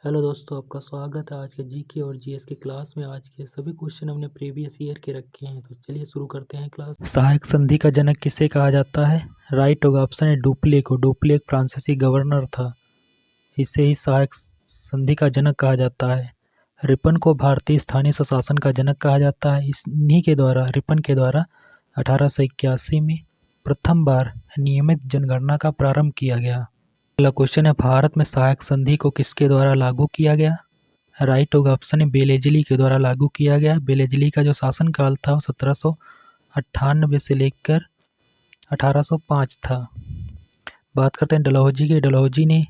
Hello दोस्तों, आपका स्वागत है आज के जीके और जीएस की क्लास में। आज के सभी क्वेश्चन हमने प्रीवियस ईयर के रखे हैं, तो चलिए शुरू करते हैं क्लास। सहायक संधि का जनक किसे कहा जाता है? राइट होगा ऑप्शन है डुप्ले को। डुप्ले एक फ्रांसीसी गवर्नर था, इसे ही सहायक संधि का जनक कहा जाता है। रिपन को भारतीय स्थानीय स्वशासन का जनक कहा जाता है। इन्हीं के द्वारा, रिपन के द्वारा 1881 में प्रथम बार नियमित जनगणना का प्रारंभ किया गया। अगला क्वेश्चन है, भारत में सहायक संधि को किसके द्वारा लागू किया गया? राइट होगा ऑप्शन है बेलेजली के द्वारा लागू किया गया। बेलेजली का जो शासनकाल था वो 1798 से लेकर 1805 था। बात करते हैं डलहौजी की। डलहौजी ने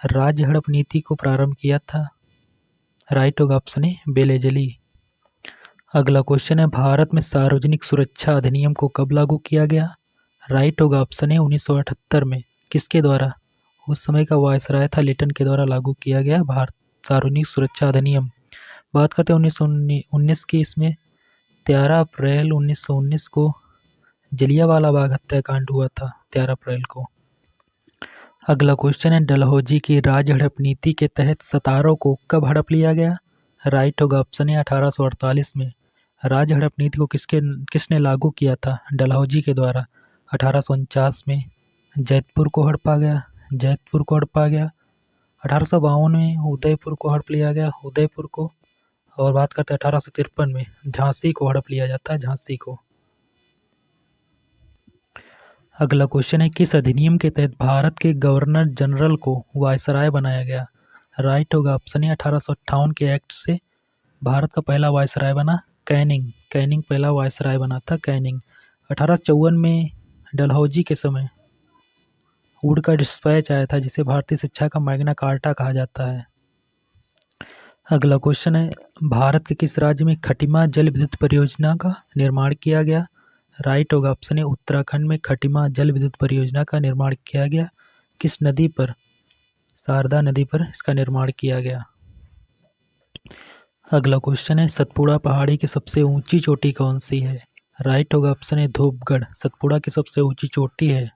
राज्य हड़प नीति को प्रारंभ किया था। राइट होगा ऑप्शन है बेलेजली। अगला क्वेश्चन है, भारत में सार्वजनिक सुरक्षा अधिनियम को कब लागू किया गया? राइट होगा ऑप्शन है 1978 में। किसके द्वारा? उस समय का वायसराय था लिटन के द्वारा लागू किया गया भारत सार्वजनिक सुरक्षा अधिनियम। बात करते हैं 1919 की। इसमें 13 अप्रैल 1919 को जलियांवाला बाग हत्याकांड हुआ था, 13 अप्रैल को। अगला क्वेश्चन है, डलहौजी की राज्य हड़प नीति के तहत सतारों को कब हड़प लिया गया? राइट होगा ऑप्शन है 1848 में। राज्य हड़प नीति को किसने लागू किया था? डलहौजी के द्वारा। 1849 में जैतपुर को हड़पा गया। 1852 में उदयपुर को हड़प लिया गया, उदयपुर को। और बात करते हैं 1853 में झांसी को हड़प लिया जाता है, झांसी को। अगला क्वेश्चन है, किस अधिनियम के तहत भारत के गवर्नर जनरल को वायसराय बनाया गया? राइट होगा ऑप्शन है 1858 के एक्ट से भारत का पहला वायसराय बना कैनिंग। कैनिंग पहला वायसराय बना था, कैनिंग। 1854 में डलहौजी के समय वुड का डिस्पैच आया था, जिसे भारतीय शिक्षा का मैग्ना कार्टा कहा जाता है। अगला क्वेश्चन है, भारत के किस राज्य में खटिमा जल विद्युत परियोजना का निर्माण किया गया? राइट होगा ऑप्शन है उत्तराखंड में खटिमा जल विद्युत परियोजना का निर्माण किया गया। किस नदी पर? शारदा नदी पर इसका निर्माण किया गया। अगला क्वेश्चन है, सतपुड़ा पहाड़ी की सबसे ऊंची चोटी कौन सी है? राइट होगा ऑप्शन है धूपगढ़। सतपुड़ा की सबसे ऊंची चोटी है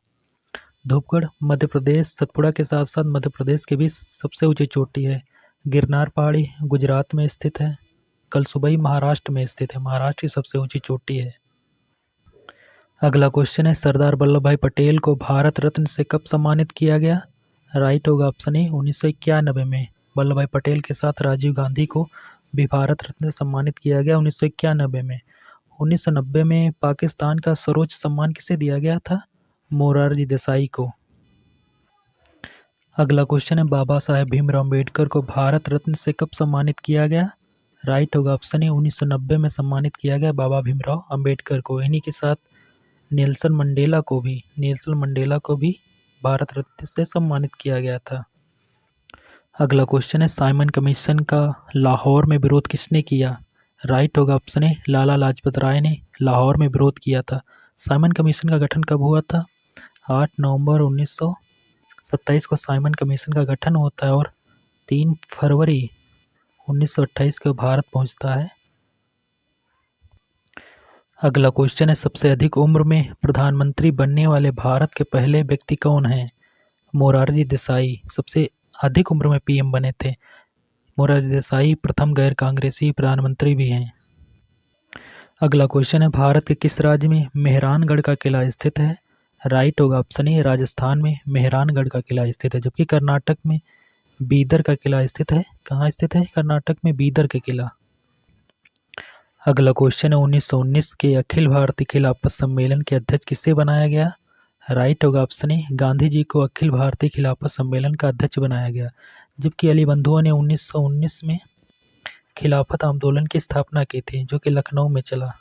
धूपगढ़, मध्य प्रदेश। सतपुड़ा के साथ साथ मध्य प्रदेश की भी सबसे ऊंची चोटी है। गिरनार पहाड़ी गुजरात में स्थित है। कलसुबई महाराष्ट्र में स्थित है, महाराष्ट्र की सबसे ऊंची चोटी है। अगला क्वेश्चन है, सरदार वल्लभ भाई पटेल को भारत रत्न से कब सम्मानित किया गया? राइट होगा ऑप्शन है 1991 में। वल्लभ भाई पटेल के साथ राजीव गांधी को भी भारत रत्न से सम्मानित किया गया 1991 में। 1990 में पाकिस्तान का सर्वोच्च सम्मान किसे दिया गया था? मोरारजी देसाई को। अगला क्वेश्चन है, बाबा साहेब भीमराव अम्बेडकर को भारत रत्न से कब सम्मानित किया गया? राइट होगा ऑप्शन है 1990 में सम्मानित किया गया बाबा भीमराव अम्बेडकर को। इन्हीं के साथ नेल्सन मंडेला को भी भारत रत्न से सम्मानित किया गया था। अगला क्वेश्चन है, साइमन कमीशन का लाहौर में विरोध किसने किया? राइट होगा ऑप्शन है लाला लाजपत राय ने लाहौर में विरोध किया था। साइमन कमीशन का गठन कब हुआ था? 8 नवंबर 1927 को साइमन कमीशन का गठन होता है और 3 फरवरी 1928 को भारत पहुंचता है। अगला क्वेश्चन है, सबसे अधिक उम्र में प्रधानमंत्री बनने वाले भारत के पहले व्यक्ति कौन हैं? मोरारजी देसाई सबसे अधिक उम्र में पीएम बने थे। मोरारजी देसाई प्रथम गैर कांग्रेसी प्रधानमंत्री भी हैं। अगला क्वेश्चन है, भारत के किस राज्य में मेहरानगढ़ का किला स्थित है? राइट होगा ऑप्शन है राजस्थान में मेहरानगढ़ का किला स्थित है, जबकि कर्नाटक में बीदर का किला स्थित है। कहाँ स्थित है? कर्नाटक में बीदर का किला। अगला क्वेश्चन है, 1919 के अखिल भारतीय खिलाफत सम्मेलन के अध्यक्ष किसे बनाया गया? राइट होगा ऑप्शन है गांधी जी को अखिल भारतीय खिलाफत सम्मेलन का अध्यक्ष बनाया गया, जबकि अली बंधुओं ने 1919 में खिलाफत आंदोलन की स्थापना की थी, जो कि लखनऊ में चला।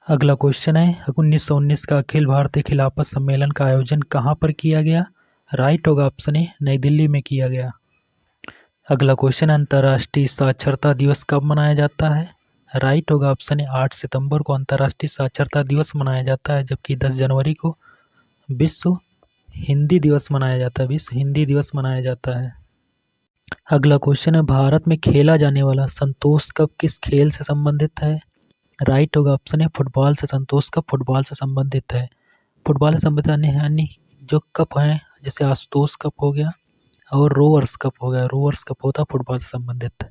अगला क्वेश्चन है, 1919 का अखिल भारतीय खिलाफत सम्मेलन का आयोजन कहाँ पर किया गया? राइट होगा ऑप्शन है नई दिल्ली में किया गया। अगला क्वेश्चन, अंतर्राष्ट्रीय साक्षरता दिवस कब मनाया जाता है? राइट होगा ऑप्शन है 8 सितंबर को अंतर्राष्ट्रीय साक्षरता दिवस मनाया जाता है, जबकि 10 जनवरी को विश्व हिंदी दिवस मनाया जाता है। विश्व हिंदी दिवस मनाया जाता है। अगला क्वेश्चन है, भारत में खेला जाने वाला संतोष कप किस खेल से संबंधित है? राइट होगा ऑप्शन है फुटबॉल से। संतोष कप फुटबॉल से संबंधित है। फुटबॉल से संबंधित अन्य जो कप हैं, जैसे आशुतोष कप हो गया और रोवर्स कप हो गया, रोवर्स कप होता फुटबॉल से संबंधित।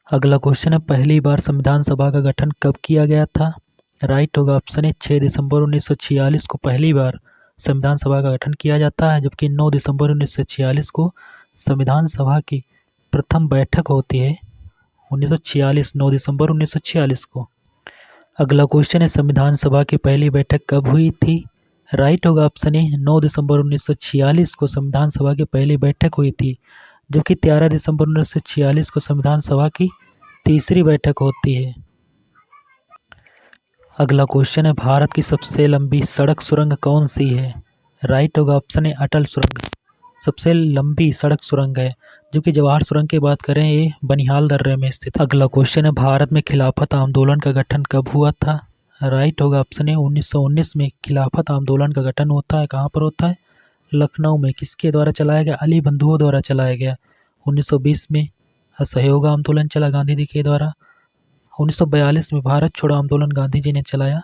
अगला क्वेश्चन है, पहली बार संविधान सभा का गठन कब किया गया था? राइट होगा ऑप्शन है 6 दिसंबर 1946 को पहली बार संविधान सभा का गठन किया जाता है, जबकि 9 दिसंबर 1946 को संविधान सभा की प्रथम बैठक होती है। 1946, 9 दिसंबर 1946 को। अगला क्वेश्चन है, संविधान सभा की पहली बैठक कब हुई थी? राइट होगा ऑप्शन है 9 दिसंबर 1946 को संविधान सभा की पहली बैठक हुई थी, जबकि 13 दिसंबर 1946 को संविधान सभा की तीसरी बैठक होती है। अगला क्वेश्चन है, भारत की सबसे लंबी सड़क सुरंग कौन सी है? राइट होगा ऑप्शन है अटल सुरंग, सबसे लंबी सड़क सुरंग है, जबकि जवाहर सुरंग की बात करें ये बनिहाल दर्रे में स्थित। अगला क्वेश्चन है, भारत में खिलाफत आंदोलन का गठन कब हुआ था? राइट होगा ऑप्शन है 1919 में खिलाफत आंदोलन का गठन होता है। कहाँ पर होता है? लखनऊ में। किसके द्वारा चलाया गया? अली बंधुओं द्वारा चलाया गया। 1920 में असहयोग आंदोलन चला गांधी जी के द्वारा। 1942 में भारत छोड़ो आंदोलन गांधी जी ने चलाया।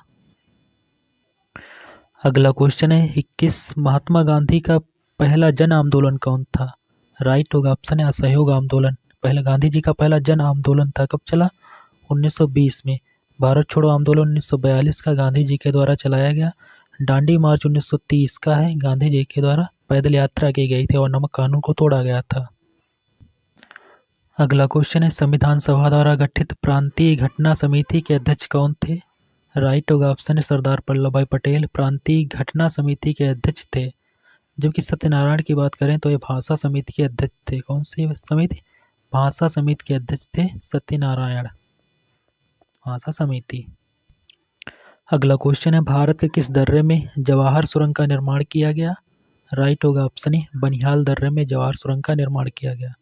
अगला क्वेश्चन है, 21 महात्मा गांधी का पहला जन आंदोलन कौन था? राइट होगा ऑप्शन है असहयोग आंदोलन। पहला गांधी जी का पहला जन आंदोलन था, कब चला? 1920 में। भारत छोड़ो आंदोलन 1942 का गांधी जी के द्वारा चलाया गया। दांडी मार्च 1930 का है, गांधी जी के द्वारा पैदल यात्रा की गई थी और नमक कानून को तोड़ा गया था। अगला क्वेश्चन है, संविधान सभा द्वारा गठित प्रांतीय घटना समिति के अध्यक्ष कौन थे? राइट होगा ऑप्शन है सरदार वल्लभ भाई पटेल प्रांतीय घटना समिति के अध्यक्ष थे, जबकि सत्यनारायण की बात करें तो ये भाषा समिति के अध्यक्ष थे। कौन सी समिति? भाषा समिति के अध्यक्ष थे सत्यनारायण, भाषा समिति। अगला क्वेश्चन है, भारत के किस दर्रे में जवाहर सुरंग का निर्माण किया गया? राइट होगा ऑप्शन है बनिहाल दर्रे में जवाहर सुरंग का निर्माण किया गया।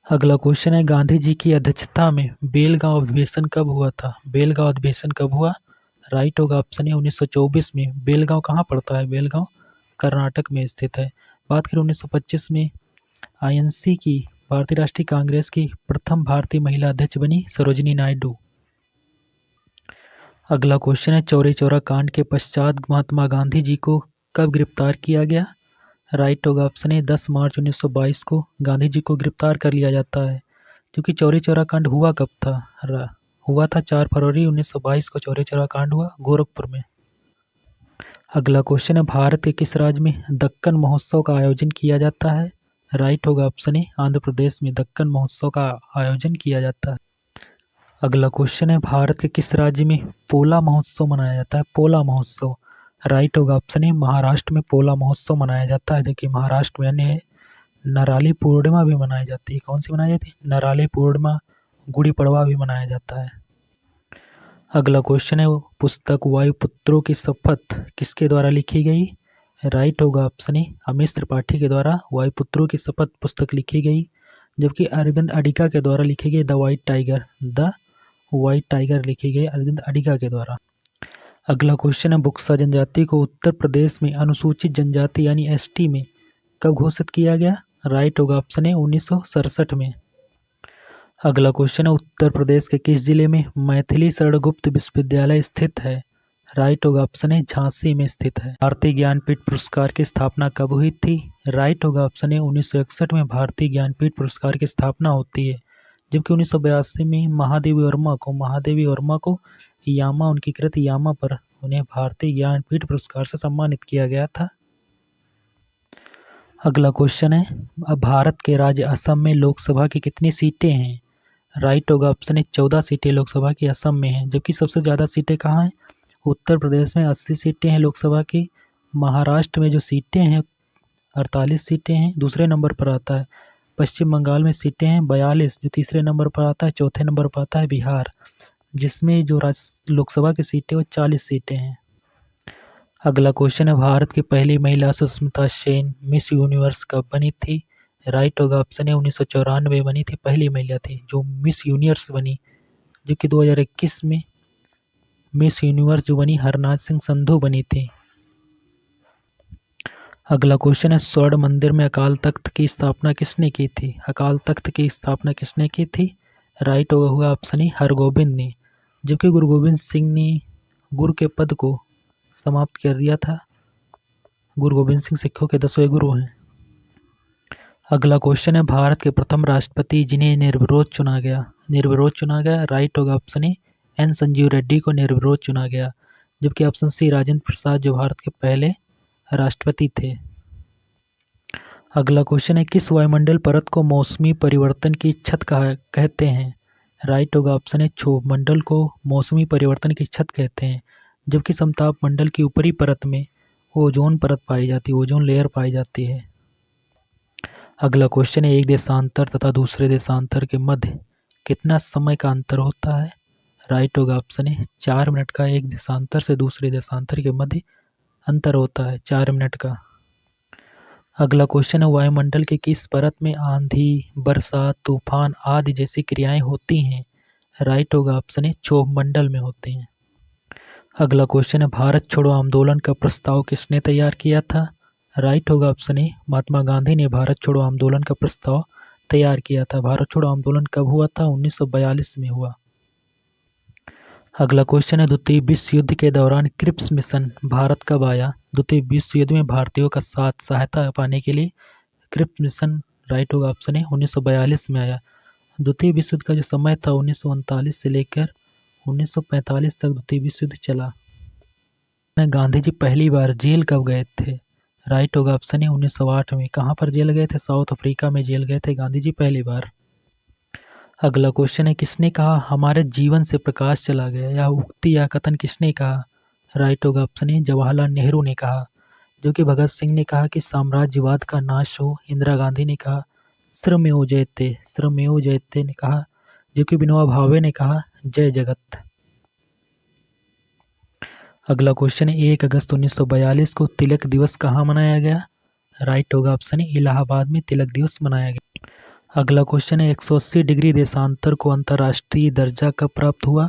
अगला क्वेश्चन है, गांधी जी की अध्यक्षता में बेलगांव अधिवेशन कब हुआ था? बेलगांव अधिवेशन कब हुआ? राइट होगा ऑप्शन है 1924 में। बेलगांव कहाँ पड़ता है? बेलगांव कर्नाटक में स्थित है। बात करें 1925 में आईएनसी की भारतीय राष्ट्रीय कांग्रेस की प्रथम भारतीय महिला अध्यक्ष बनी सरोजिनी नायडू। अगला क्वेश्चन है, चौरी चौरा कांड के पश्चात महात्मा गांधी जी को कब गिरफ्तार किया गया? राइट होगा ऑप्शन है 10 मार्च 1922 को गांधी जी को गिरफ्तार कर लिया जाता है, क्योंकि चौरी चौरा कांड हुआ कब था? हुआ था 4 फरवरी 1922 को चौरी चौरा कांड हुआ गोरखपुर में। अगला क्वेश्चन है, भारत के किस राज्य में दक्कन महोत्सव का आयोजन किया जाता है? राइट होगा ऑप्शन है आंध्र प्रदेश में दक्कन महोत्सव का आयोजन किया जाता है। अगला क्वेश्चन है, भारत के किस राज्य में पोला महोत्सव मनाया जाता है? पोला महोत्सव। राइट होगा ऑप्शन है महाराष्ट्र में पोला महोत्सव मनाया जाता है, जो कि महाराष्ट्र में अन्य नराली पूर्णिमा भी मनाई जाती है। कौन सी मनाई जाती है? नराली पूर्णिमा, गुड़ी पड़वा भी मनाया जाता है। अगला क्वेश्चन है, वो पुस्तक वायुपुत्रों की शपथ किसके द्वारा लिखी गई? राइट होगा ऑप्शन है अमीश त्रिपाठी के द्वारा वायुपुत्रों की शपथ पुस्तक लिखी गई, जबकि अरविंद अडिगा के द्वारा लिखी गई द वाइट टाइगर लिखी गई अरविंद अडिगा के द्वारा। अगला क्वेश्चन है, बुक्सा जनजाति को उत्तर प्रदेश में अनुसूचित जनजाति यानी एसटी में कब घोषित किया गया? राइट होगा ऑप्शन है 1967 में। अगला क्वेश्चन है, उत्तर प्रदेश के किस जिले में मैथिली शरणगुप्त विश्वविद्यालय स्थित है? राइट होगा ऑप्शन है झांसी में स्थित है। भारतीय ज्ञानपीठ पुरस्कार की स्थापना कब हुई थी? राइट होगा ऑप्शन है 1961 में भारतीय ज्ञानपीठ पुरस्कार की स्थापना होती है, जबकि 1982 में महादेवी वर्मा को यामा उनकी कृत यामा पर उन्हें भारतीय ज्ञानपीठ पुरस्कार से सम्मानित किया गया था। अगला क्वेश्चन है, अब भारत के राज्य असम में लोकसभा की कितनी सीटें हैं? राइट होगा ऑप्शन है 14 सीटें लोकसभा की असम में हैं, जबकि सबसे ज़्यादा सीटें कहाँ हैं? उत्तर प्रदेश में 80 सीटें हैं लोकसभा की। महाराष्ट्र में जो सीटें हैं 48 सीटें हैं, दूसरे नंबर पर आता है। पश्चिम बंगाल में सीटें हैं 42, जो तीसरे नंबर पर आता है। चौथे नंबर पर आता है बिहार, जिसमें जो लोकसभा की सीटें वो 40 सीटें हैं। अगला क्वेश्चन है, भारत की पहली महिला सुष्मिता सेन मिस यूनिवर्स कब बनी थी? राइट होगा ऑप्शन है 1994 में बनी थी, पहली महिला थी जो मिस यूनिवर्स बनी, जबकि 2021 में मिस यूनिवर्स जो बनी हरनाज सिंह संधू बनी थी। अगला क्वेश्चन है, स्वर्ण मंदिर में अकाल तख्त की स्थापना किसने की थी? अकाल तख्त की स्थापना किसने की थी? राइट होगा ऑप्शन है हरगोबिंद ने, जबकि गुरु गोबिंद सिंह ने गुरु के पद को समाप्त कर दिया था। गुरु गोबिंद सिंह सिखों के 10वें गुरु हैं। अगला क्वेश्चन है, भारत के प्रथम राष्ट्रपति जिन्हें निर्विरोध चुना गया। निर्विरोध चुना गया, राइट होगा option A N Sanjiva Reddy को निर्विरोध चुना गया। जबकि ऑप्शन सी राजेंद्र प्रसाद जो भारत के पहले राष्ट्रपति थे। अगला क्वेश्चन है, किस वायुमंडल परत को मौसमी परिवर्तन की छत कहते हैं। राइट होगा ऑप्शन ए क्षोभ मंडल को मौसमी परिवर्तन की छत कहते हैं। जबकि समताप मंडल की ऊपरी परत में ओजोन परत पाई जाती है, ओजोन लेयर पाई जाती है। अगला क्वेश्चन है, एक देशांतर तथा दूसरे देशांतर के मध्य कितना समय का अंतर होता है। राइट होगा ऑप्शन ए 4 मिनट का एक देशांतर से दूसरे देशांतर के मध्य अंतर होता है 4 मिनट का। अगला क्वेश्चन है, वायुमंडल के किस परत में आंधी, बरसात, तूफान आदि जैसी क्रियाएं होती हैं। राइट होगा ऑप्शन ए क्षोभ मंडल में होती हैं। अगला क्वेश्चन है, भारत छोड़ो आंदोलन का प्रस्ताव किसने तैयार किया था। राइट होगा ऑप्शन ए महात्मा गांधी ने भारत छोड़ो आंदोलन का प्रस्ताव तैयार किया था। भारत छोड़ो आंदोलन कब हुआ था, 1942 में हुआ। अगला क्वेश्चन है, द्वितीय विश्व युद्ध के दौरान क्रिप्स मिशन भारत कब आया। द्वितीय विश्व युद्ध में भारतीयों का साथ सहायता पाने के लिए क्रिप्स मिशन राइट होगा ऑप्शन ए 1942 में आया। द्वितीय विश्व युद्ध का जो समय था 1939 से लेकर 1945 तक द्वितीय विश्व युद्ध चला। गांधी जी पहली बार जेल कब गए थे। राइट होगा ऑप्शन ए 1908 में। कहाँ पर जेल गए थे, साउथ अफ्रीका में जेल गए थे गांधी जी पहली बार। अगला क्वेश्चन है, किसने कहा हमारे जीवन से प्रकाश चला गया। यह उक्ति या कथन किसने कहा। राइट होगा ऑप्शन ए जवाहरलाल नेहरू ने कहा। जो कि भगत सिंह ने कहा कि साम्राज्यवाद का नाश हो। इंदिरा गांधी ने कहा श्रमेव जयते, श्रमेव जयते ने कहा। जो कि विनोबा भावे ने कहा जय जगत। अगला क्वेश्चन है, 1 अगस्त 1942 को तिलक दिवस कहाँ मनाया गया। राइट होगा ऑप्शन ए इलाहाबाद में तिलक दिवस मनाया गया। अगला क्वेश्चन है, 180 डिग्री देशांतर को अंतर्राष्ट्रीय दर्जा कब प्राप्त हुआ।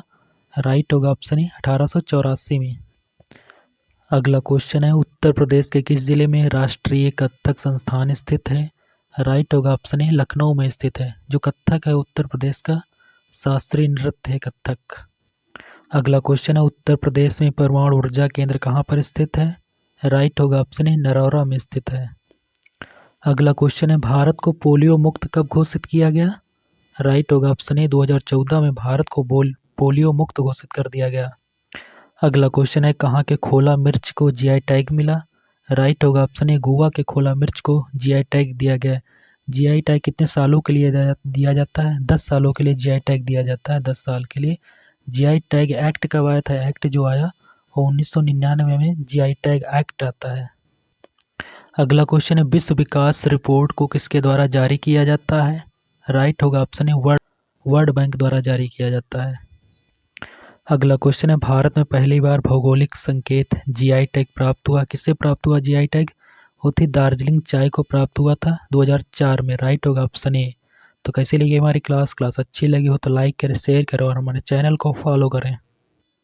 राइट होगा ऑप्शन ए 1884 में। अगला क्वेश्चन है, उत्तर प्रदेश के किस जिले में राष्ट्रीय कथक संस्थान स्थित है। राइट होगा ऑप्शन ए लखनऊ में स्थित है। जो कथक है उत्तर प्रदेश का शास्त्रीय नृत्य है कथक। अगला क्वेश्चन है, उत्तर प्रदेश में परमाणु ऊर्जा केंद्र कहाँ पर स्थित है। राइट होगा ऑप्शन ए नरौरा में स्थित है। अगला क्वेश्चन है, भारत को पोलियो मुक्त कब घोषित किया गया। राइट होगा ऑप्शन ए 2014 में भारत को पोलियो मुक्त घोषित कर दिया गया। अगला क्वेश्चन है, कहाँ के खोला मिर्च को जीआई टैग मिला। राइट होगा ऑप्शन ए गोवा के खोला मिर्च को जीआई टैग दिया गया। जीआई टैग कितने सालों के लिए दिया जाता है, 10 सालों के लिए जीआई टैग दिया जाता है, 10 साल के लिए। जीआई टैग एक्ट कब आया था, एक्ट जो आया वो 1999 में जीआई टैग एक्ट आता है। अगला क्वेश्चन है, विश्व विकास रिपोर्ट को किसके द्वारा जारी किया जाता है। राइट होगा ऑप्शन ए वर्ल्ड बैंक द्वारा जारी किया जाता है। अगला क्वेश्चन है, भारत में पहली बार भौगोलिक संकेत जीआई टैग प्राप्त हुआ। किससे प्राप्त हुआ जीआई टैग, वो थी दार्जिलिंग चाय को प्राप्त हुआ था 2004 में। राइट होगा ऑप्शन ए। तो कैसी लगी हमारी क्लास अच्छी लगी हो तो लाइक करें, शेयर करें और हमारे चैनल को फॉलो करें।